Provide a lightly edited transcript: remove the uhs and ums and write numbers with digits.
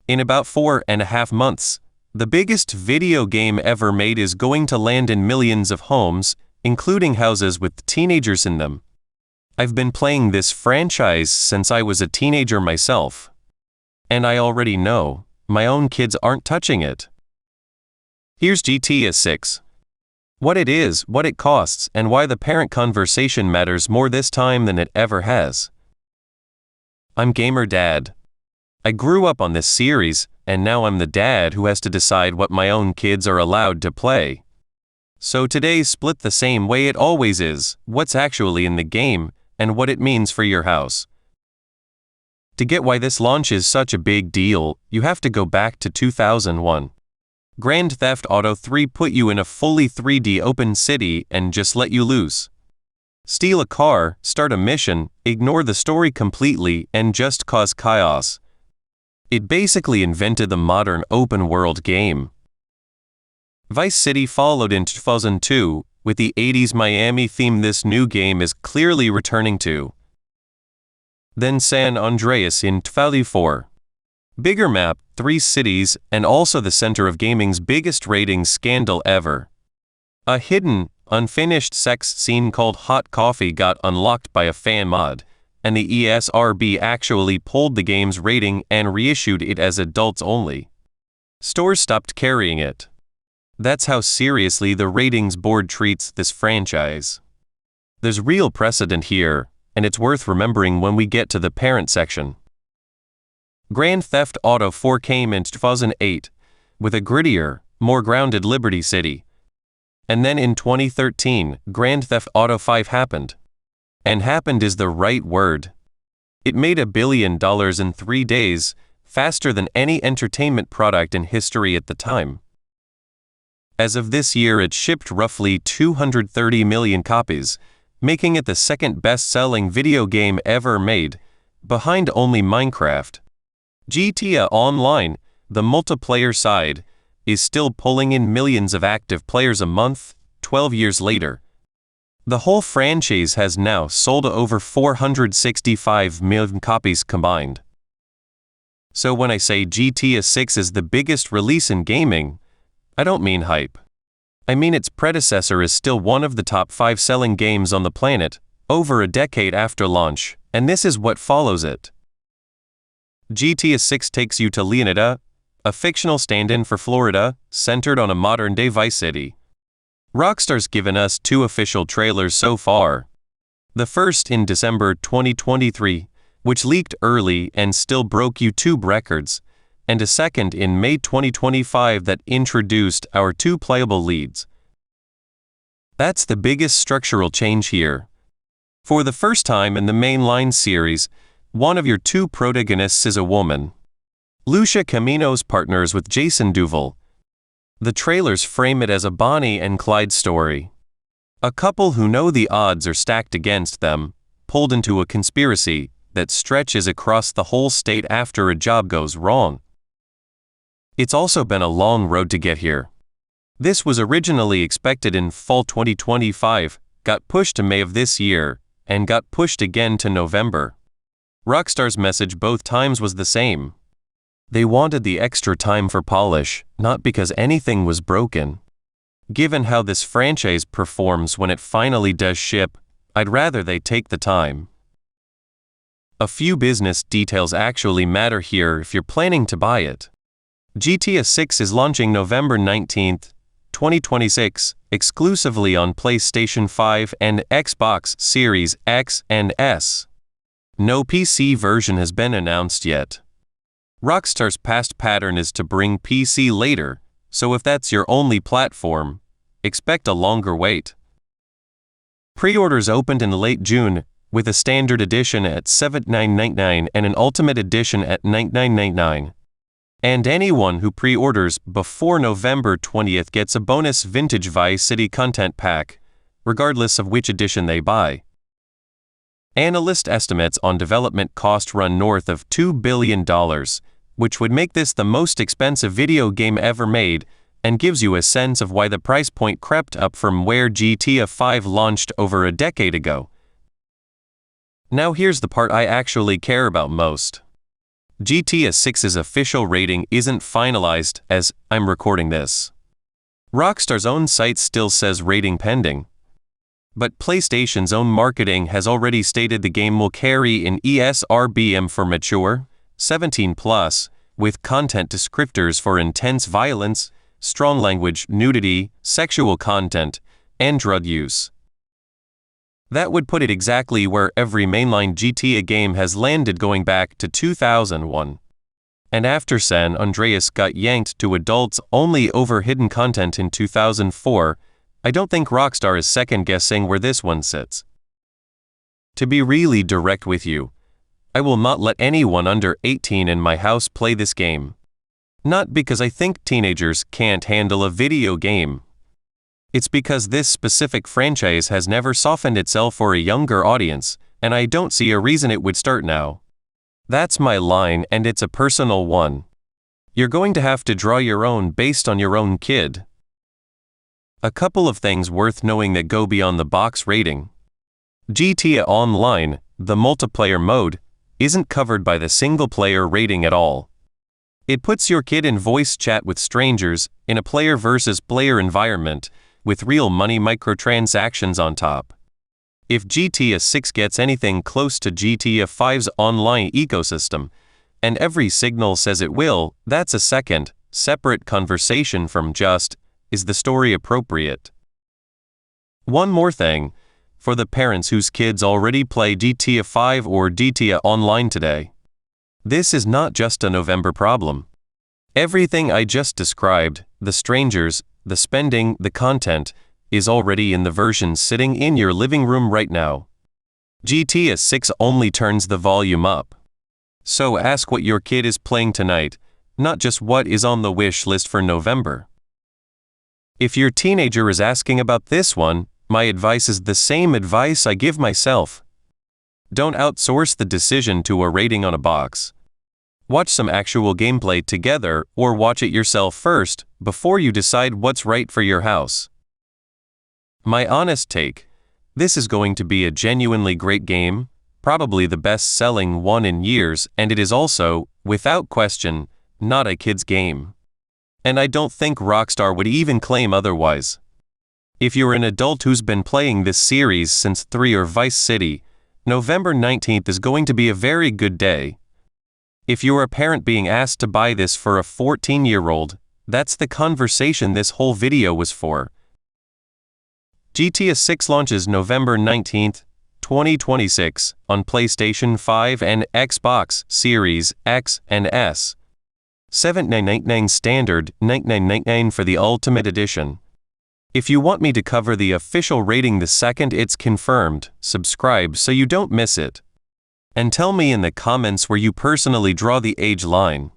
In about 4.5 months, the biggest video game ever made is going to land in millions of homes, including houses with teenagers in them. I've been playing this franchise since I was a teenager myself. And I already know, my own kids aren't touching it. Here's GTA 6. What it is, what it costs, and why the parent conversation matters more this time than it ever has. I'm Gamer Dad. I grew up on this series, and now I'm the dad who has to decide what my own kids are allowed to play. So today's split the same way it always is, what's actually in the game, and what it means for your house. To get why this launch is such a big deal, you have to go back to 2001. Grand Theft Auto 3 put you in a fully 3D open city and just let you loose. Steal a car, start a mission, ignore the story completely, and just cause chaos. It basically invented the modern open-world game. Vice City followed in 2002, with the 80s Miami theme this new game is clearly returning to. Then San Andreas in 2004. Bigger map, 3 cities, and also the center of gaming's biggest ratings scandal ever. A hidden, unfinished sex scene called Hot Coffee got unlocked by a fan mod, and the ESRB actually pulled the game's rating and reissued it as adults only. Stores stopped carrying it. That's how seriously the ratings board treats this franchise. There's real precedent here, and it's worth remembering when we get to the parent section. Grand Theft Auto 4 came in 2008, with a grittier, more grounded Liberty City. And then in 2013, Grand Theft Auto 5 happened. And happened is the right word. It made $1 billion in 3 days, faster than any entertainment product in history at the time. As of this year, it shipped roughly 230 million copies, making it the second best-selling video game ever made, behind only Minecraft. GTA Online, the multiplayer side, is still pulling in millions of active players a month, 12 years later. The whole franchise has now sold over 465 million copies combined. So when I say GTA 6 is the biggest release in gaming, I don't mean hype. I mean its predecessor is still one of the top 5 selling games on the planet, over a decade after launch, and this is what follows it. GTA 6 takes you to Leonida, a fictional stand-in for Florida, centered on a modern-day Vice City. Rockstar's given us 2 official trailers so far. The first in December 2023, which leaked early and still broke YouTube records, and a second in May 2025 that introduced our 2 playable leads. That's the biggest structural change here. For the first time in the mainline series, one of your 2 protagonists is a woman. Lucia Camino's partners with Jason Duval. The trailers frame it as a Bonnie and Clyde story. A couple who know the odds are stacked against them, pulled into a conspiracy that stretches across the whole state after a job goes wrong. It's also been a long road to get here. This was originally expected in fall 2025, got pushed to May of this year, and got pushed again to November. Rockstar's message both times was the same. They wanted the extra time for polish, not because anything was broken. Given how this franchise performs when it finally does ship, I'd rather they take the time. A few business details actually matter here if you're planning to buy it. GTA 6 is launching November 19, 2026, exclusively on PlayStation 5 and Xbox Series X and S. No PC version has been announced yet. Rockstar's past pattern is to bring PC later, so if that's your only platform, expect a longer wait. Pre-orders opened in late June, with a standard edition at $79.99 and an ultimate edition at $99.99. And anyone who pre-orders before November 20th gets a bonus Vintage Vice City content pack, regardless of which edition they buy. Analyst estimates on development cost run north of $2 billion, which would make this the most expensive video game ever made, and gives you a sense of why the price point crept up from where GTA 5 launched over a decade ago. Now here's the part I actually care about most. GTA 6's official rating isn't finalized as I'm recording this. Rockstar's own site still says rating pending. But PlayStation's own marketing has already stated the game will carry an ESRBM for mature, 17+, with content descriptors for intense violence, strong language, nudity, sexual content, and drug use. That would put it exactly where every mainline GTA game has landed going back to 2001. And after San Andreas got yanked to adults-only over hidden content in 2004, I don't think Rockstar is second-guessing where this one sits. To be really direct with you, I will not let anyone under 18 in my house play this game. Not because I think teenagers can't handle a video game. It's because this specific franchise has never softened itself for a younger audience, and I don't see a reason it would start now. That's my line, and it's a personal one. You're going to have to draw your own based on your own kid. A couple of things worth knowing that go beyond the box rating. GTA Online, the multiplayer mode, isn't covered by the single-player rating at all. It puts your kid in voice chat with strangers, in a player versus player environment, with real money microtransactions on top. If GTA 6 gets anything close to GTA 5's online ecosystem, and every signal says it will, that's a second, separate conversation from just, is the story appropriate? One more thing, for the parents whose kids already play GTA 5 or GTA Online today. This is not just a November problem. Everything I just described, the strangers, the spending, the content, is already in the version sitting in your living room right now. GTA 6 only turns the volume up. So ask what your kid is playing tonight, not just what is on the wish list for November. If your teenager is asking about this one, my advice is the same advice I give myself. Don't outsource the decision to a rating on a box. Watch some actual gameplay together or watch it yourself first before you decide what's right for your house. My honest take, this is going to be a genuinely great game, probably the best-selling one in years, and it is also, without question, not a kid's game. And I don't think Rockstar would even claim otherwise. If you're an adult who's been playing this series since 3 or Vice City, November 19th is going to be a very good day. If you're a parent being asked to buy this for a 14-year-old, that's the conversation this whole video was for. GTA 6 launches November 19th, 2026 on PlayStation 5 and Xbox Series X and S. $7,999 standard, $9,999 for the Ultimate Edition. If you want me to cover the official rating the second it's confirmed, subscribe so you don't miss it. And tell me in the comments where you personally draw the age line.